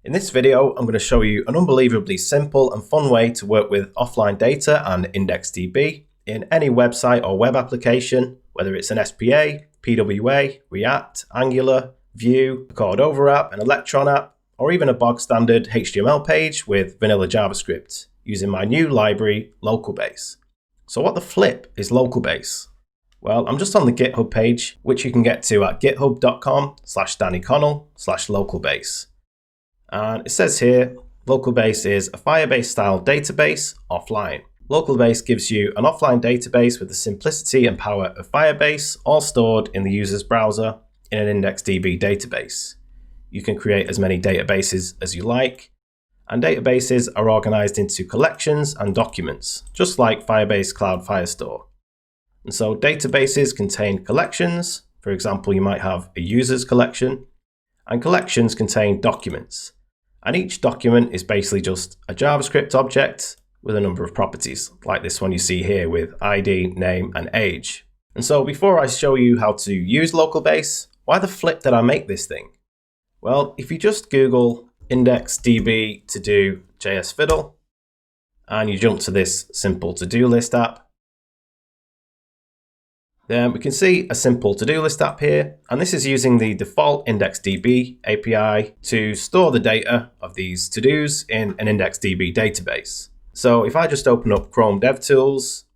In this video, I'm going to show you an unbelievably simple and fun way to work with offline data and IndexedDB in any website or web application, whether it's an SPA, PWA, React, Angular, Vue, a Cordova app, an Electron app, or even a bog-standard HTML page with Vanilla JavaScript using my new library, Localbase. So what the flip is Localbase? Well, I'm just on the GitHub page, which you can get to at github.com/DannyConnell/localbase. And it says here, Localbase is a Firebase-style database offline. Localbase gives you an offline database with the simplicity and power of Firebase, all stored in the user's browser in an IndexedDB database. You can create as many databases as you like, and databases are organized into collections and documents, just like Firebase Cloud Firestore. And so databases contain collections. For example, you might have a user's collection, and collections contain documents. And each document is basically just a JavaScript object with a number of properties, like this one you see here with ID, name, and age. And so before I show you how to use Localbase, why the flip did I make this thing? Well, if you just Google IndexedDB to-do JS fiddle, and you jump to this simple to-do list app, then we can see a simple to-do list app here, and this is using the default IndexedDB API to store the data of these to-dos in an IndexedDB database. So if I just open up Chrome DevTools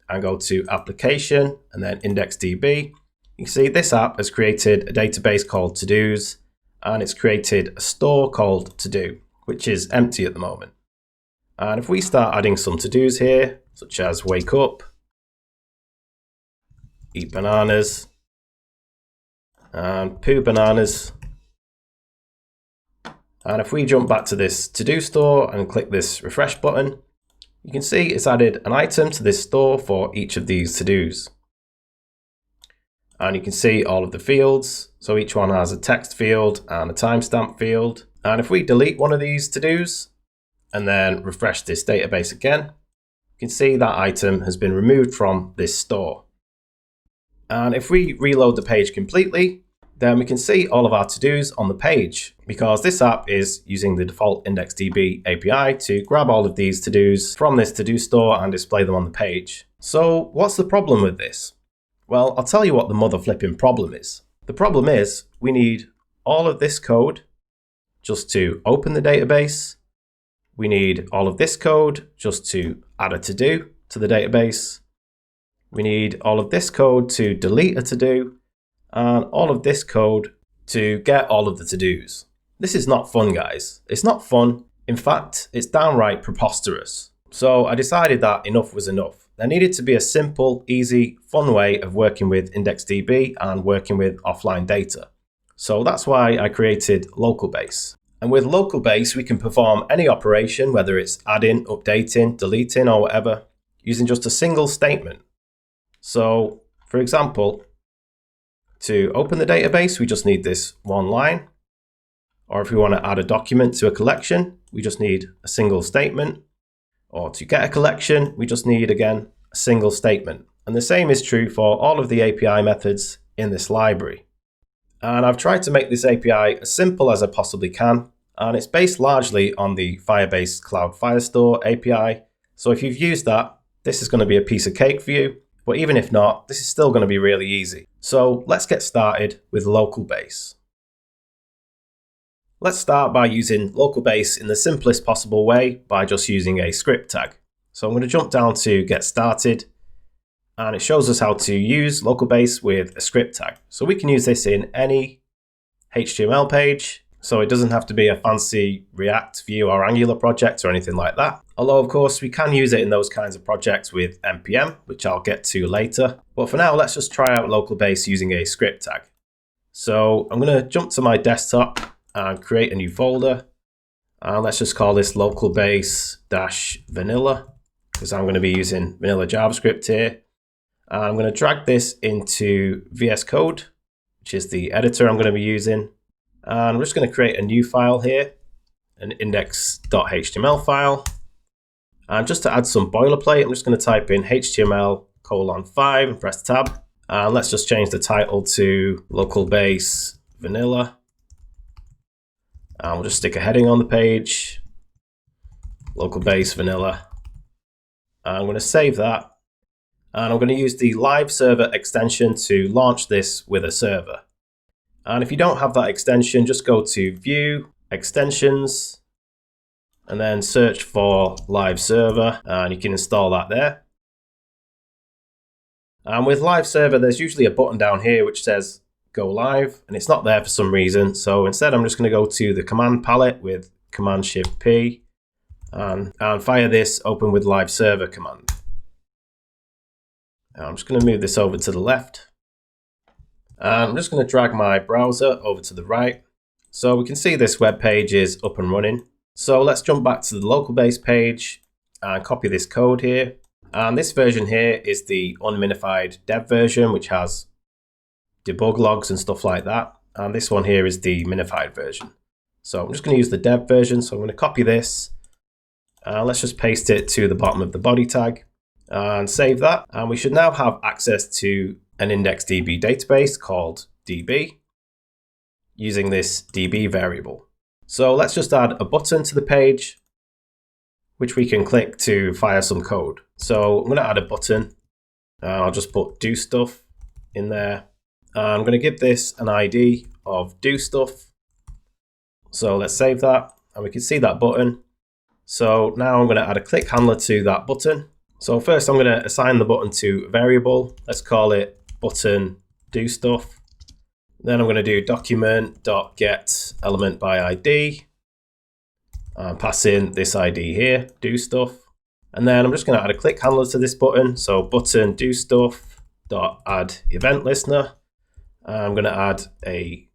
and go to Application and then IndexedDB, you can see this app has created a database called to-dos, and it's created a store called to-do, which is empty at the moment. And if we start adding some to-dos here, such as wake up, eat bananas, and poo bananas. And if we jump back to this to-do store and click this refresh button, you can see it's added an item to this store for each of these to-dos. And you can see all of the fields. So each one has a text field and a timestamp field. And if we delete one of these to-dos and then refresh this database again, you can see that item has been removed from this store. And if we reload the page completely, then we can see all of our to-dos on the page, because this app is using the default IndexedDB API to grab all of these to-dos from this to-do store and display them on the page. So what's the problem with this? Well, I'll tell you what the mother flipping problem is. The problem is we need all of this code just to open the database. We need all of this code just to add a to-do to the database. We need all of this code to delete a to-do, and all of this code to get all of the to-dos. This is not fun, guys. It's not fun. In fact, it's downright preposterous. So I decided that enough was enough. There needed to be a simple, easy, fun way of working with IndexedDB and working with offline data. So that's why I created Localbase. And with Localbase, we can perform any operation, whether it's adding, updating, deleting, or whatever, using just a single statement. So, for example, to open the database, we just need this one line. Or if we want to add a document to a collection, we just need a single statement. Or to get a collection, we just need, again, a single statement. And the same is true for all of the API methods in this library. And I've tried to make this API as simple as I possibly can. And it's based largely on the Firebase Cloud Firestore API. So if you've used that, this is going to be a piece of cake for you. But even if not, this is still going to be really easy. So let's get started with Localbase. Let's start by using Localbase in the simplest possible way by just using a script tag. So I'm going to jump down to Get Started, and it shows us how to use Localbase with a script tag. So we can use this in any HTML page. So it doesn't have to be a fancy React, Vue, or Angular project or anything like that. Although, of course, we can use it in those kinds of projects with NPM, which I'll get to later. But for now, let's just try out Localbase using a script tag. So I'm going to jump to my desktop and create a new folder. And let's just call this Localbase-vanilla, because I'm going to be using Vanilla JavaScript here. And I'm going to drag this into VS Code, which is the editor I'm going to be using. And I'm just going to create a new file here, an index.html file. And just to add some boilerplate, I'm just going to type in HTML:5 and press tab. And let's just change the title to Localbase Vanilla. And we'll just stick a heading on the page, Localbase Vanilla. And I'm going to save that. And I'm going to use the live server extension to launch this with a server. And if you don't have that extension, just go to View, Extensions, and then search for live server, and you can install that there. And with live server, there's usually a button down here which says go live, and it's not there for some reason. So instead, I'm just going to go to the command palette with Command-Shift-P and fire this open with live server command. Now I'm just going to move this over to the left. And I'm just going to drag my browser over to the right. So we can see this web page is up and running. So let's jump back to the Localbase page and copy this code here. And this version here is the unminified dev version, which has debug logs and stuff like that. And this one here is the minified version. So I'm just going to use the dev version. So I'm going to copy this. Let's just paste it to the bottom of the body tag and save that. And we should now have access to an IndexedDB database called DB using this DB variable. So let's just add a button to the page, which we can click to fire some code. So I'm going to add a button. I'll just put do stuff in there. I'm going to give this an ID of do stuff. So let's save that, and we can see that button. So now I'm going to add a click handler to that button. So first I'm going to assign the button to a variable. Let's call it button do stuff. Then I'm going to do document.get element by ID. And pass in this ID here, do stuff. And then I'm just going to add a click handler to this button. So button do stuff dot add event listener. I'm going to add a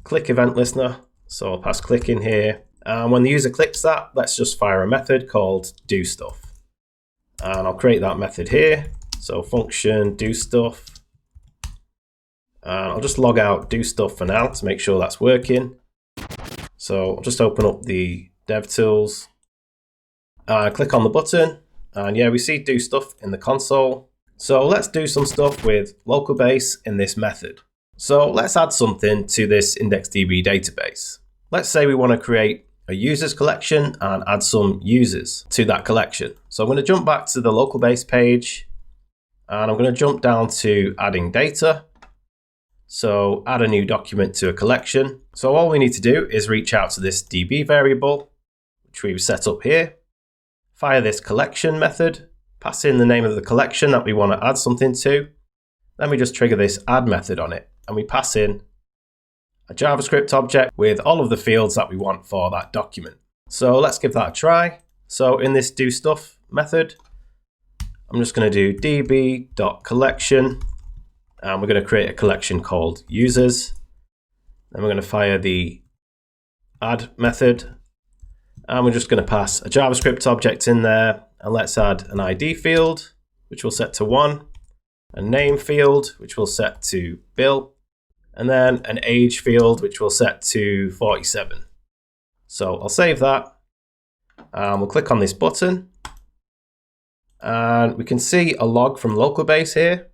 click event listener. So I'll pass click in here. And when the user clicks that, let's just fire a method called do stuff. And I'll create that method here. So function do stuff. And I'll just log out do stuff for now to make sure that's working. So I'll just open up the DevTools. Click on the button. And yeah, we see do stuff in the console. So let's do some stuff with Localbase in this method. So let's add something to this IndexedDB database. Let's say we want to create a users collection and add some users to that collection. So I'm going to jump back to the Localbase page and I'm going to jump down to adding data. So add a new document to a collection. So all we need to do is reach out to this DB variable, which we've set up here, fire this collection method, pass in the name of the collection that we want to add something to. Then we just trigger this add method on it and we pass in a JavaScript object with all of the fields that we want for that document. So let's give that a try. So in this do stuff method, I'm just going to do db.collection. And we're going to create a collection called users. Then we're going to fire the add method. And we're just going to pass a JavaScript object in there. And let's add an ID field, which we'll set to 1. A name field, which we'll set to Bill. And then an age field, which we'll set to 47. So I'll save that. And we'll click on this button. And we can see a log from Localbase here,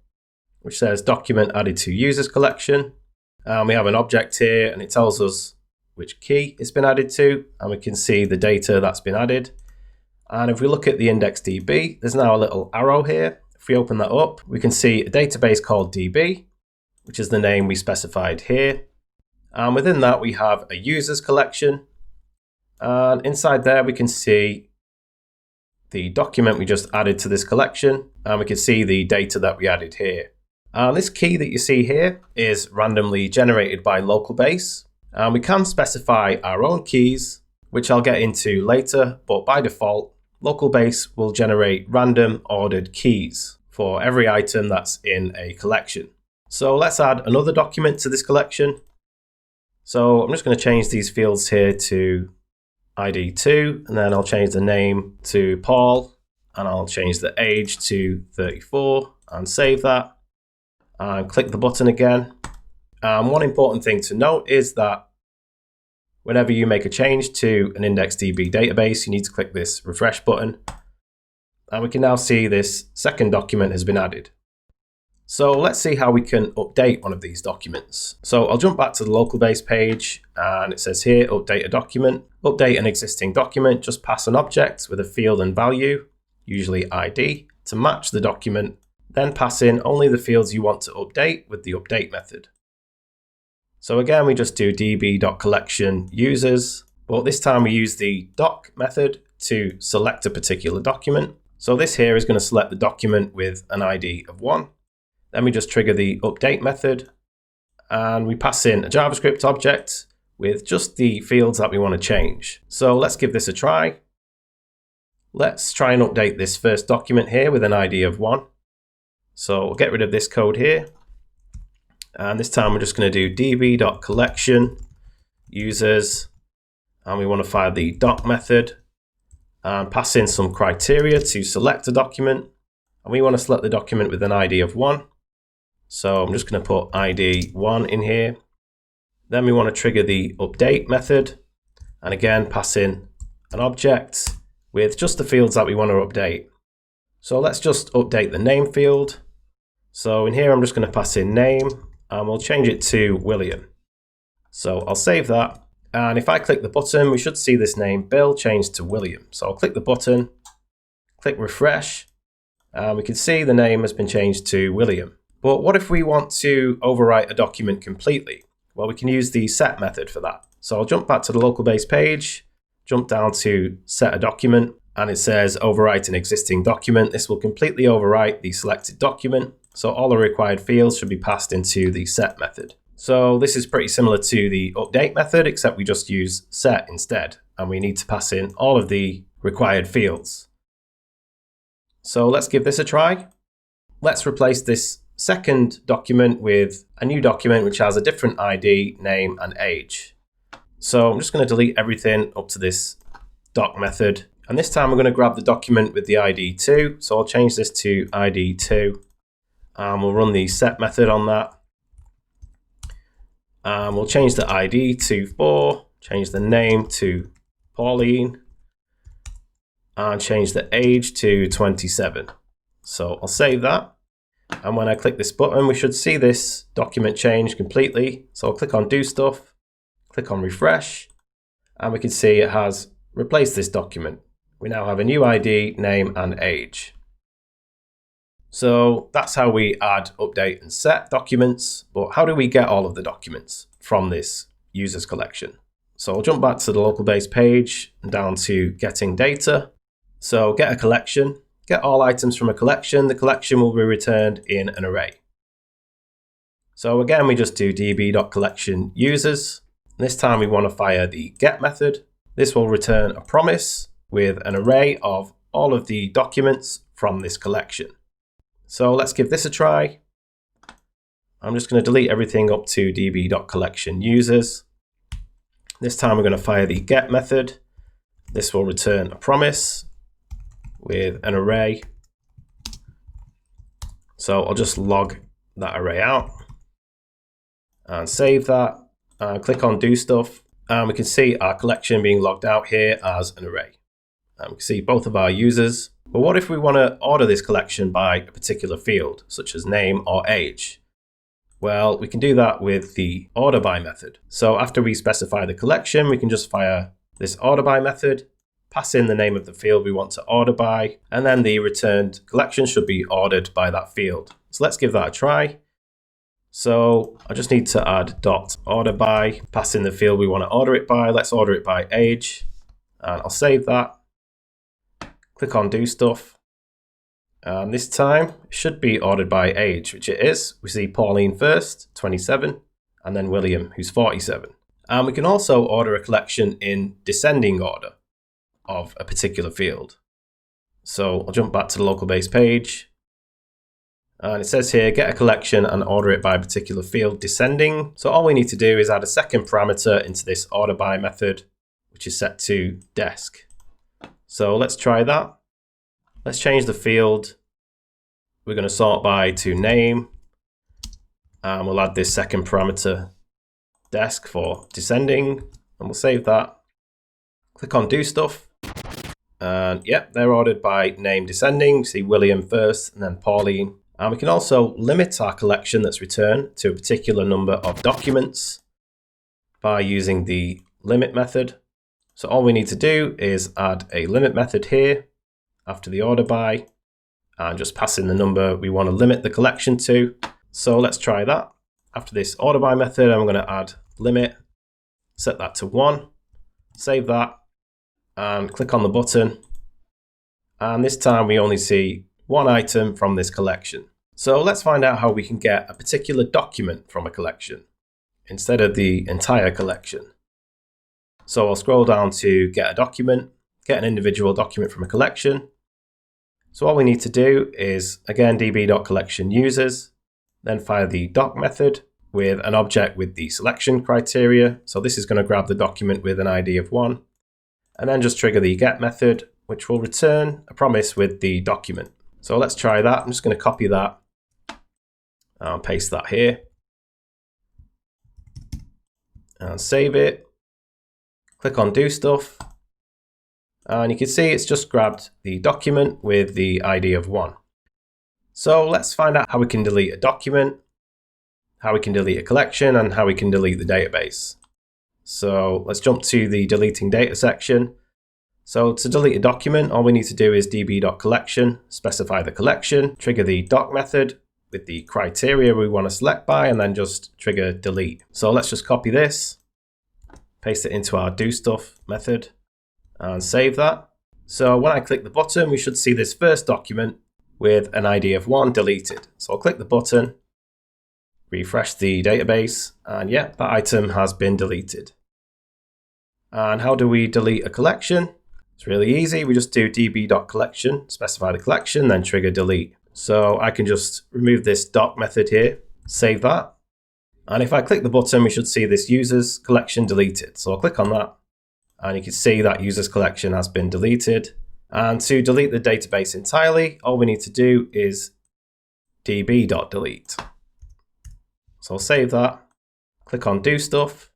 which says document added to users collection. And we have an object here and it tells us which key it's been added to. And we can see the data that's been added. And if we look at the IndexedDB, there's now a little arrow here. If we open that up, we can see a database called DB, which is the name we specified here. And within that, we have a users collection. And inside there, we can see the document we just added to this collection. And we can see the data that we added here. And this key that you see here is randomly generated by Localbase. And we can specify our own keys, which I'll get into later. But by default, Localbase will generate random ordered keys for every item that's in a collection. So let's add another document to this collection. So I'm just going to change these fields here to ID2, and then I'll change the name to Paul, and I'll change the age to 34 and save that. And click the button again. One important thing to note is that whenever you make a change to an IndexedDB database, you need to click this refresh button. And we can now see this second document has been added. So let's see how we can update one of these documents. So I'll jump back to the Localbase page, and it says here, update a document. Update an existing document, just pass an object with a field and value, usually ID, to match the document, then pass in only the fields you want to update with the update method. So again, we just do db.collection users, but this time we use the doc method to select a particular document. So this here is going to select the document with an ID of 1. Then we just trigger the update method, and we pass in a JavaScript object with just the fields that we want to change. So let's give this a try. Let's try and update this first document here with an ID of 1. So we'll get rid of this code here. And this time we're just going to do db.collection users, and we want to fire the doc method and pass in some criteria to select a document. And we want to select the document with an ID of 1. So I'm just going to put ID 1 in here. Then we want to trigger the update method, and again pass in an object with just the fields that we want to update. So let's just update the name field. So in here I'm just going to pass in name, and we'll change it to William. So I'll save that, and if I click the button, we should see this name Bill changed to William. So I'll click the button, click refresh, and we can see the name has been changed to William. But what if we want to overwrite a document completely? Well, we can use the set method for that. So I'll jump back to the Localbase page, jump down to set a document, and it says overwrite an existing document. This will completely overwrite the selected document. So all the required fields should be passed into the set method. So this is pretty similar to the update method, except we just use set instead, and we need to pass in all of the required fields. So let's give this a try. Let's replace this second document with a new document which has a different ID, name, and age. So I'm just going to delete everything up to this doc method. And this time we're going to grab the document with the ID 2. So I'll change this to ID 2. And we'll run the set method on that. And we'll change the ID to 4, change the name to Pauline, and change the age to 27. So I'll save that. And when I click this button, we should see this document change completely. So I'll click on Do Stuff, click on Refresh, and we can see it has replaced this document. We now have a new ID, name, and age. So that's how we add, update, and set documents. But how do we get all of the documents from this users collection? So I'll jump back to the Localbase page and down to Getting Data. So get a collection. Get all items from a collection. The collection will be returned in an array. So again, we just do db.collection users. This time we want to fire the get method. This will return a promise with an array of all of the documents from this collection. So let's give this a try. I'm just going to delete everything up to db.collection users. This time we're going to fire the get method. This will return a promise with an array. So I'll just log that array out and save that, and click on Do Stuff, and we can see our collection being logged out here as an array. And we can see both of our users. But what if we want to order this collection by a particular field, such as name or age? Well, we can do that with the order by method. So after we specify the collection, we can just fire this order by method, pass in the name of the field we want to order by, and then the returned collection should be ordered by that field. So let's give that a try. So I just need to add .order by, pass in the field we want to order it by. Let's order it by age, and I'll save that. Click on Do Stuff. And this time it should be ordered by age, which it is. We see Pauline first, 27, and then William, who's 47. And we can also order a collection in descending order of a particular field. So I'll jump back to the Localbase page. And it says here, get a collection and order it by a particular field descending. So all we need to do is add a second parameter into this order by method, which is set to desk. So let's try that. Let's change the field. We're going to sort by to name, and we'll add this second parameter desk for descending, and we'll save that. Click on Do Stuff. And yep, they're ordered by name descending. See William first and then Pauline. And we can also limit our collection that's returned to a particular number of documents by using the limit method. So all we need to do is add a limit method here after the order by and just pass in the number we want to limit the collection to. So let's try that. After this order by method, I'm going to add limit, set that to 1, save that, and click on the button. And this time we only see one item from this collection. So let's find out how we can get a particular document from a collection instead of the entire collection. So I'll scroll down to get a document, get an individual document from a collection. So all we need to do is, again, db.collectionUsers, then fire the doc method with an object with the selection criteria. So this is going to grab the document with an ID of 1, and then just trigger the get method, which will return a promise with the document. So let's try that. I'm just going to copy that and paste that here and save it. Click on do stuff, and you can see it's just grabbed the document with the ID of 1. So let's find out how we can delete a document, how we can delete a collection, and how we can delete the database. So let's jump to the deleting data section. So to delete a document, all we need to do is db.collection, specify the collection, trigger the doc method with the criteria we want to select by, and then just trigger delete. So let's just copy this, paste it into our do stuff method, and save that. So when I click the button, we should see this first document with an ID of 1 deleted. So I'll click the button, refresh the database, and yeah, that item has been deleted. And how do we delete a collection? It's really easy. We just do db.collection, specify the collection, then trigger delete. So I can just remove this doc method here, save that. And if I click the button, we should see this users collection deleted. So I'll click on that, and you can see that users collection has been deleted. And to delete the database entirely, all we need to do is db.delete. So I'll save that, click on do stuff,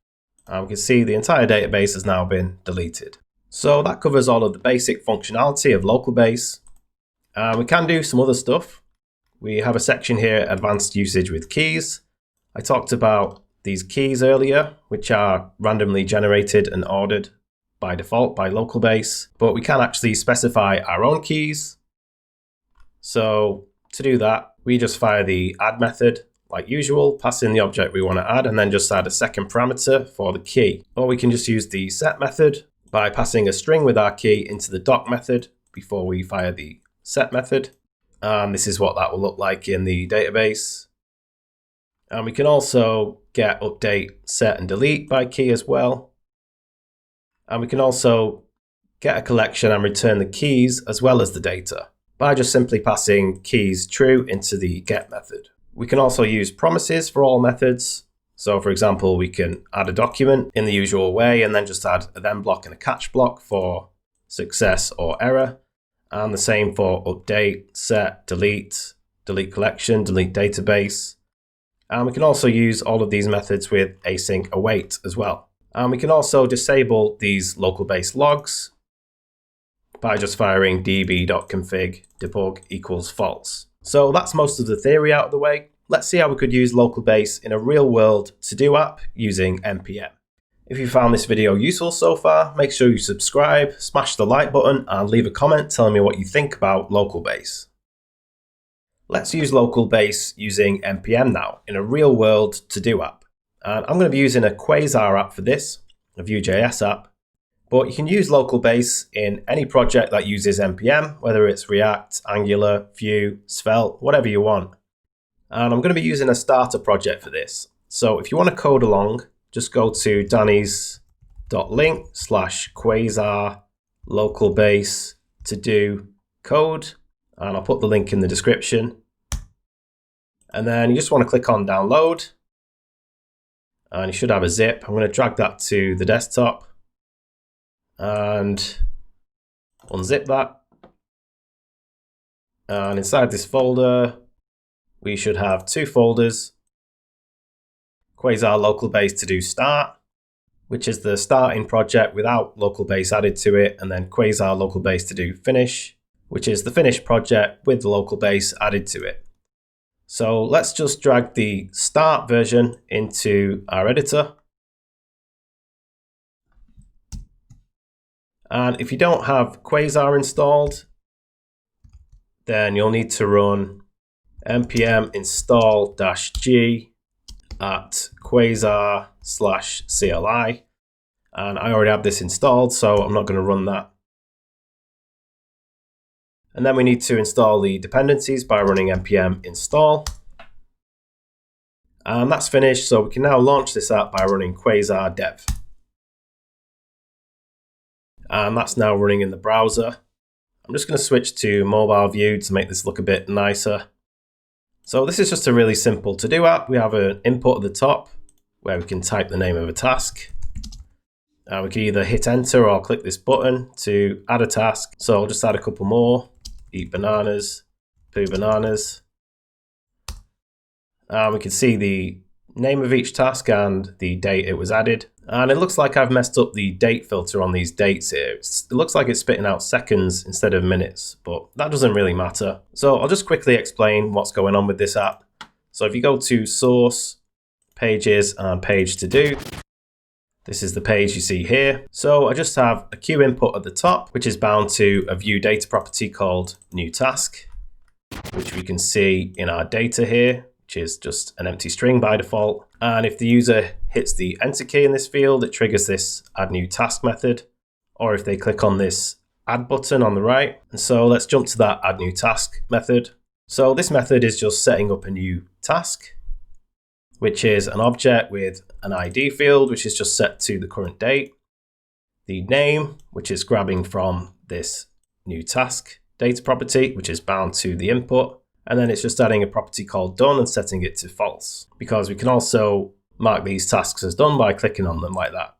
and we can see the entire database has now been deleted. So that covers all of the basic functionality of Localbase. We can do some other stuff. We have a section here, advanced usage with keys. I talked about these keys earlier, which are randomly generated and ordered by default by Localbase, but we can actually specify our own keys. So to do that, we just fire the add method like usual, pass in the object we want to add, and then just add a second parameter for the key. Or we can just use the set method by passing a string with our key into the doc method before we fire the set method. And this is what that will look like in the database. And we can also get, update, set, and delete by key as well. And we can also get a collection and return the keys as well as the data by just simply passing keys true into the get method. We can also use promises for all methods. So for example, we can add a document in the usual way and then just add a then block and a catch block for success or error. And the same for update, set, delete, delete collection, delete database. And we can also use all of these methods with async await as well. And we can also disable these Localbase logs by just firing db.config debug equals false. So that's most of the theory out of the way. Let's see how we could use Localbase in a real-world to-do app using NPM. If you found this video useful so far, make sure you subscribe, smash the like button, and leave a comment telling me what you think about Localbase. Let's use Localbase using NPM now in a real-world to-do app. And I'm going to be using a Quasar app for this, a Vue.js app. But you can use Localbase in any project that uses NPM, whether it's React, Angular, Vue, Svelte, whatever you want. And I'm going to be using a starter project for this. So if you want to code along, just go to danny's.link/Quasar Localbase to do code. And I'll put the link in the description. And then you just want to click on download. And you should have a zip. I'm going to drag that to the desktop and unzip that. And inside this folder, we should have two folders. Quasar Localbase to do start, which is the starting project without Localbase added to it, and then Quasar Localbase to do finish, which is the finished project with the Localbase added to it. So let's just drag the start version into our editor. And if you don't have Quasar installed, then you'll need to run npm install-g at quasar/cli. And I already have this installed, so I'm not going to run that. And then we need to install the dependencies by running npm install. And that's finished, so we can now launch this app by running quasar dev. And that's now running in the browser. I'm just going to switch to mobile view to make this look a bit nicer. So this is just a really simple to-do app. We have an input at the top where we can type the name of a task. We can either hit enter or click this button to add a task. So I'll just add a couple more. Eat bananas, poo bananas. We can see the name of each task and the date it was added. And it looks like I've messed up the date filter on these dates here. It looks like it's spitting out seconds instead of minutes, but that doesn't really matter. So I'll just quickly explain what's going on with this app. So if you go to source, pages, and page to do, this is the page you see here. So I just have a queue input at the top, which is bound to a Vue data property called new task, which we can see in our data here, which is just an empty string by default. And if the user hits the enter key in this field, it triggers this add new task method, or if they click on this add button on the right. And so let's jump to that add new task method. So this method is just setting up a new task, which is an object with an ID field, which is just set to the current date, the name, which is grabbing from this new task data property, which is bound to the input. And then it's just adding a property called done and setting it to false, because we can also mark these tasks as done by clicking on them like that.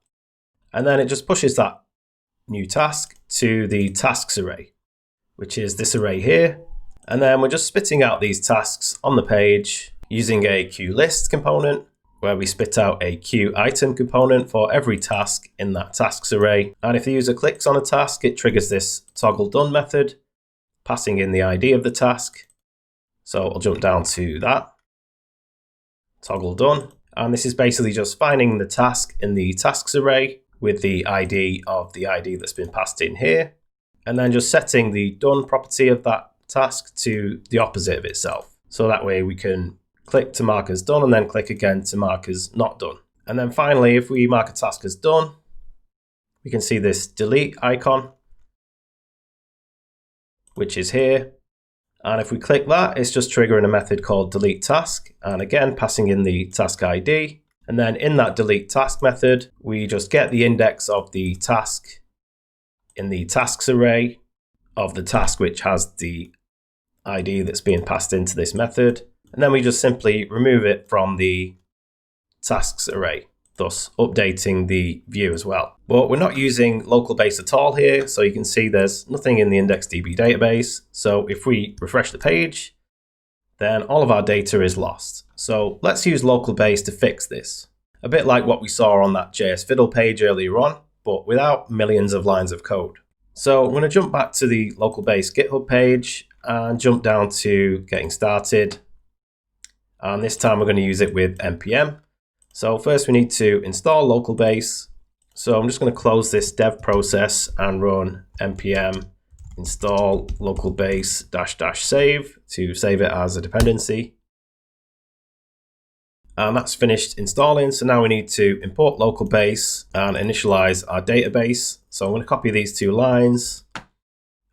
And then it just pushes that new task to the tasks array, which is this array here. And then we're just spitting out these tasks on the page using a queueList component, where we spit out a queue item component for every task in that tasks array. And if the user clicks on a task, it triggers this toggle done method, passing in the ID of the task. So I'll jump down to that, toggle done. And this is basically just finding the task in the tasks array with the ID of the ID that's been passed in here, and then just setting the done property of that task to the opposite of itself. So that way we can click to mark as done and then click again to mark as not done. And then finally, if we mark a task as done, we can see this delete icon, which is here. And if we click that, it's just triggering a method called delete task, and again passing in the task ID. And then in that delete task method, we just get the index of the task in the tasks array of the task which has the ID that's being passed into this method. And then we just simply remove it from the tasks array, thus updating the view as well. But we're not using Localbase at all here, so you can see there's nothing in the IndexedDB database. So if we refresh the page, then all of our data is lost. So let's use Localbase to fix this. A bit like what we saw on that JS Fiddle page earlier on, but without millions of lines of code. So I'm going to jump back to the Localbase GitHub page and jump down to getting started. And this time we're going to use it with npm. So first we need to install Localbase. So I'm just going to close this dev process and run npm install localbase --save to save it as a dependency. And that's finished installing. So now we need to import Localbase and initialize our database. So I'm going to copy these two lines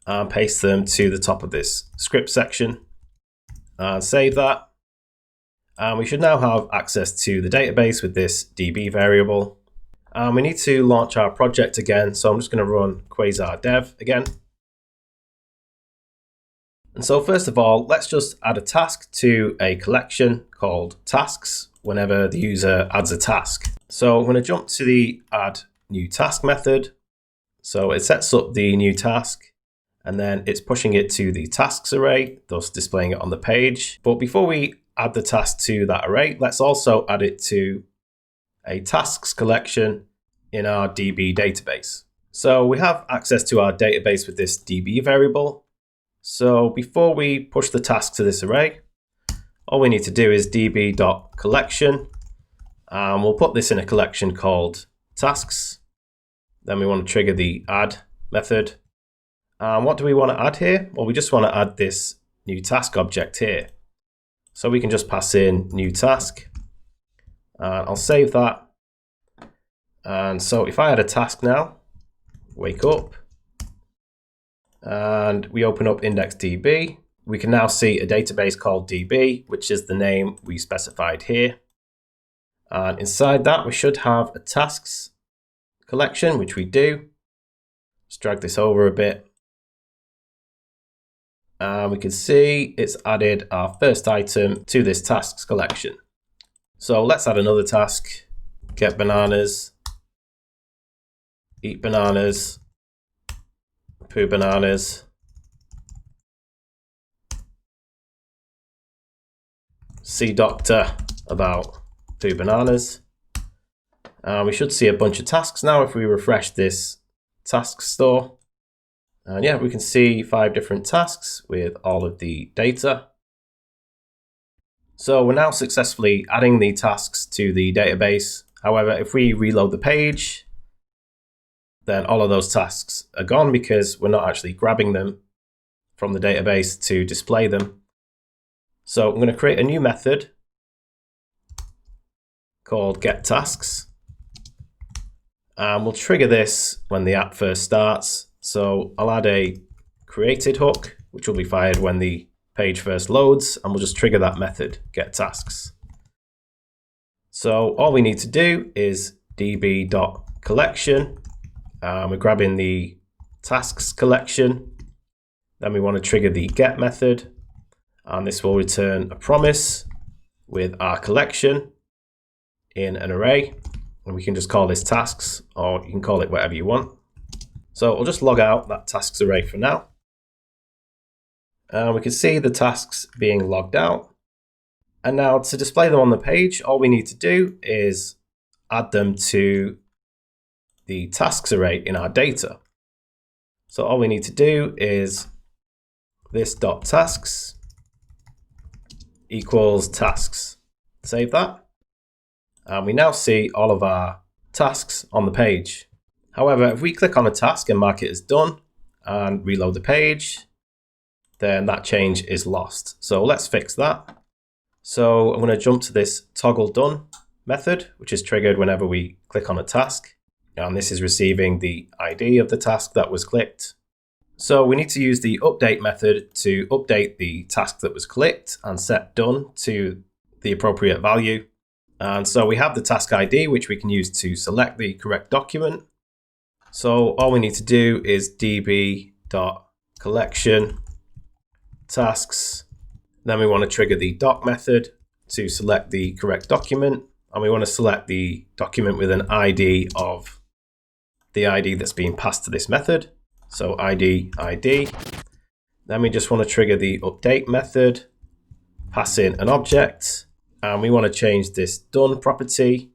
and paste them to the top of this script section and save that. And we should now have access to the database with this DB variable. And we need to launch our project again. So I'm just going to run quasar dev again. And so first of all, let's just add a task to a collection called tasks whenever the user adds a task. So I'm going to jump to the add new task method. So it sets up the new task and then it's pushing it to the tasks array, thus displaying it on the page. But before we add the task to that array, let's also add it to a tasks collection in our DB database. So we have access to our database with this DB variable. So before we push the task to this array, all we need to do is db.collection, and we'll put this in a collection called tasks. Then we want to trigger the add method. And what do we want to add here? Well, we just want to add this new task object here. So we can just pass in new task, and I'll save that. And so if I add a task now, wake up, and we open up IndexedDB, we can now see a database called DB, which is the name we specified here. And inside that, we should have a tasks collection, which we do. Let's drag this over a bit. And we can see it's added our first item to this tasks collection. So let's add another task: get bananas, eat bananas, poo bananas, see doctor about poo bananas. We should see a bunch of tasks now if we refresh this task store. And yeah, we can see 5 different tasks with all of the data. So we're now successfully adding the tasks to the database. However, if we reload the page, then all of those tasks are gone because we're not actually grabbing them from the database to display them. So I'm going to create a new method called getTasks. And we'll trigger this when the app first starts. So I'll add a created hook, which will be fired when the page first loads, and we'll just trigger that method, getTasks. So all we need to do is db.collection. We're grabbing the tasks collection. Then we want to trigger the get method, and this will return a promise with our collection in an array. And we can just call this tasks, or you can call it whatever you want. So we'll just log out that tasks array for now. And we can see the tasks being logged out. And now to display them on the page, all we need to do is add them to the tasks array in our data. So all we need to do is this.tasks equals tasks. Save that. And we now see all of our tasks on the page. However, if we click on a task and mark it as done and reload the page, then that change is lost. So let's fix that. So I'm going to jump to this toggle done method, which is triggered whenever we click on a task. And this is receiving the ID of the task that was clicked. So we need to use the update method to update the task that was clicked and set done to the appropriate value. And so we have the task ID, which we can use to select the correct document. So all we need to do is db.collection tasks. Then we want to trigger the doc method to select the correct document. And we want to select the document with an ID of the ID that's being passed to this method. So ID. Then we just want to trigger the update method, pass in an object, and we want to change this done property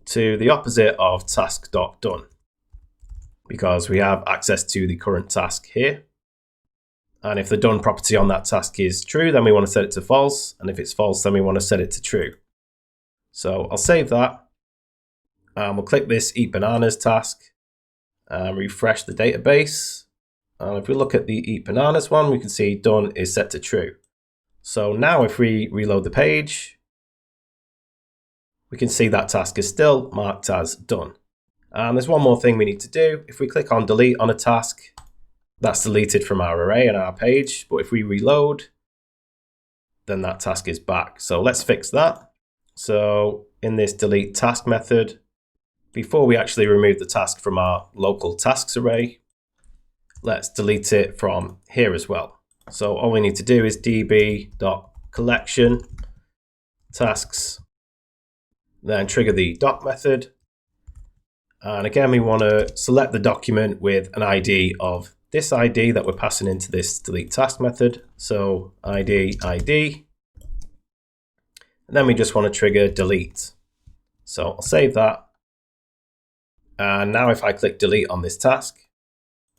to the opposite of task.done because we have access to the current task here. And if the done property on that task is true, then we want to set it to false. And if it's false, then we want to set it to true. So I'll save that. And we'll click this eat bananas task and refresh the database. And if we look at the eat bananas one, we can see done is set to true. So now if we reload the page, we can see that task is still marked as done. And there's one more thing we need to do. If we click on delete on a task, that's deleted from our array and our page. But if we reload, then that task is back. So let's fix that. So in this delete task method, before we actually remove the task from our local tasks array, let's delete it from here as well. So all we need to do is db.collection tasks, then trigger the doc method. And again, we want to select the document with an ID of this ID that we're passing into this delete task method. So ID. And then we just want to trigger delete. So I'll save that. And now if I click delete on this task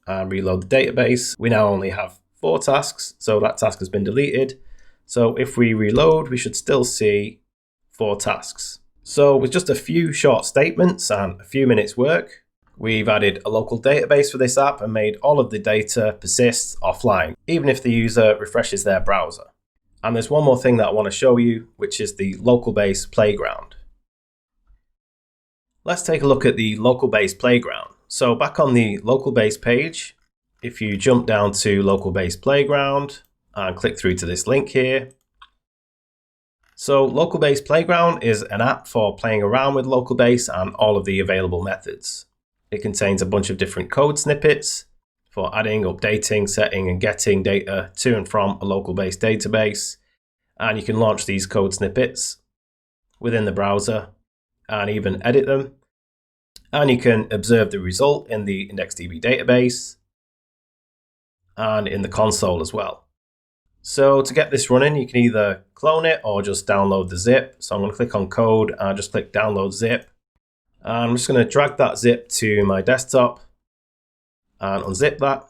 and reload the database, we now only have 4 tasks. So that task has been deleted. So if we reload, we should still see 4 tasks. So with just a few short statements and a few minutes work, we've added a local database for this app and made all of the data persist offline, even if the user refreshes their browser. And there's one more thing that I want to show you, which is the Localbase Playground. Let's take a look at the Localbase Playground. So back on the Localbase page, if you jump down to Localbase Playground and click through to this link here. So Localbase Playground is an app for playing around with Localbase and all of the available methods. It contains a bunch of different code snippets for adding, updating, setting, and getting data to and from a Localbase database. And you can launch these code snippets within the browser and even edit them. And you can observe the result in the IndexedDB database and in the console as well. So to get this running, you can either clone it or just download the zip. So I'm going to click on code and just click download zip. And I'm just going to drag that zip to my desktop and unzip that.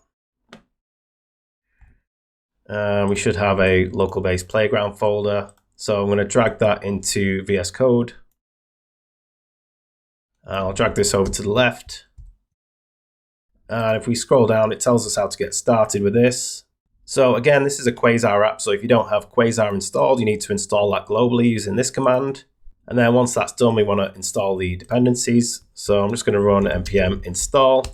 We should have a Localbase Playground folder. So I'm going to drag that into VS Code. I'll drag this over to the left. And if we scroll down, it tells us how to get started with this. So again, this is a Quasar app. So if you don't have Quasar installed, you need to install that globally using this command. And then once that's done, we want to install the dependencies. So I'm just going to run npm install.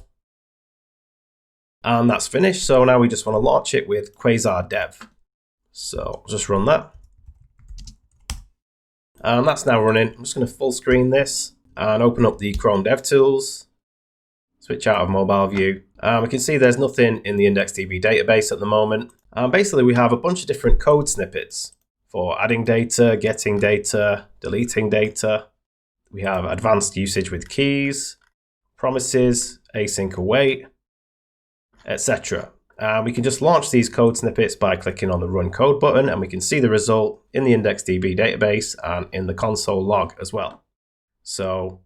And that's finished. So now we just want to launch it with Quasar dev. So I'll just run that. And that's now running. I'm just going to full screen this and open up the Chrome DevTools. Switch out of mobile view. We can see there's nothing in the IndexedDB database at the moment. Basically, we have a bunch of different code snippets for adding data, getting data, deleting data. We have advanced usage with keys, promises, async await, etc. We can just launch these code snippets by clicking on the Run Code button, and we can see the result in the IndexedDB database and in the console log as well. So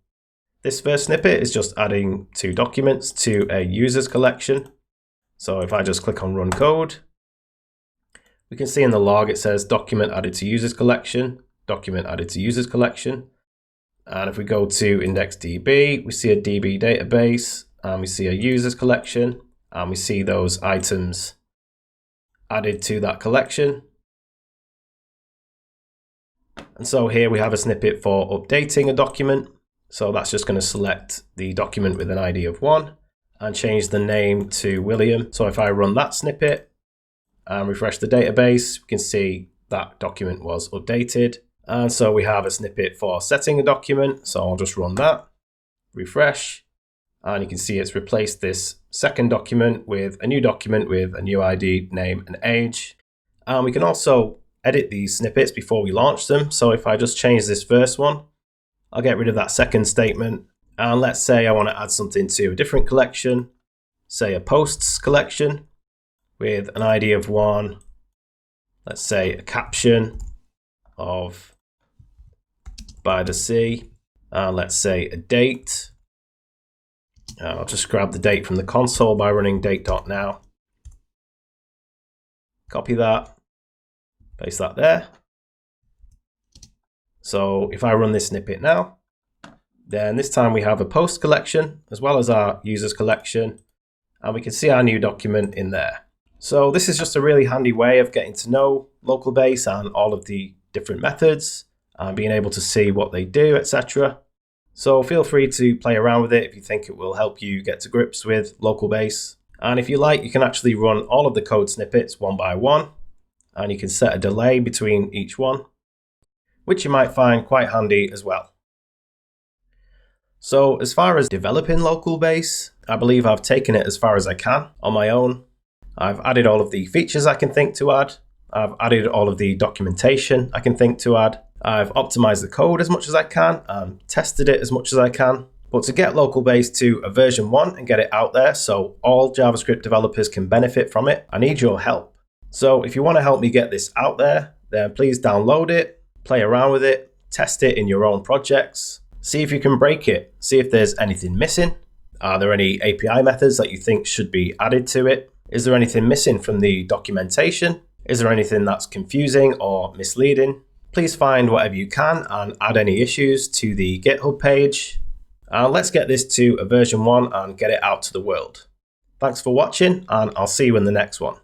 this first snippet is just adding 2 documents to a users collection. So if I just click on Run Code, we can see in the log it says document added to users collection, document added to users collection. And if we go to IndexedDB, we see a DB database, and we see a users collection, and we see those items added to that collection. And so here we have a snippet for updating a document. So that's just going to select the document with an ID of 1 and change the name to William. So if I run that snippet and refresh the database, we can see that document was updated. And so we have a snippet for setting a document. So I'll just run that, refresh, and you can see it's replaced this second document with a new ID, name, and age. And we can also edit these snippets before we launch them. So if I just change this first one, I'll get rid of that second statement. And let's say I want to add something to a different collection, say a posts collection with an ID of 1. Let's say a caption of by the sea. And let's say a date. I'll just grab the date from the console by running date.now. Copy that, paste that there. So if I run this snippet now, then this time we have a post collection as well as our users collection, and we can see our new document in there. So this is just a really handy way of getting to know Localbase and all of the different methods and being able to see what they do, etc. So feel free to play around with it if you think it will help you get to grips with Localbase. And if you like, you can actually run all of the code snippets one by one, and you can set a delay between each one, which you might find quite handy as well. So as far as developing Localbase, I believe I've taken it as far as I can on my own. I've added all of the features I can think to add. I've added all of the documentation I can think to add. I've optimized the code as much as I can and tested it as much as I can. But to get Localbase to a version 1 and get it out there so all JavaScript developers can benefit from it, I need your help. So if you want to help me get this out there, then please download it, play around with it, test it in your own projects, see if you can break it, see if there's anything missing. Are there any API methods that you think should be added to it? Is there anything missing from the documentation? Is there anything that's confusing or misleading? Please find whatever you can and add any issues to the GitHub page. And let's get this to a version 1 and get it out to the world. Thanks for watching, and I'll see you in the next one.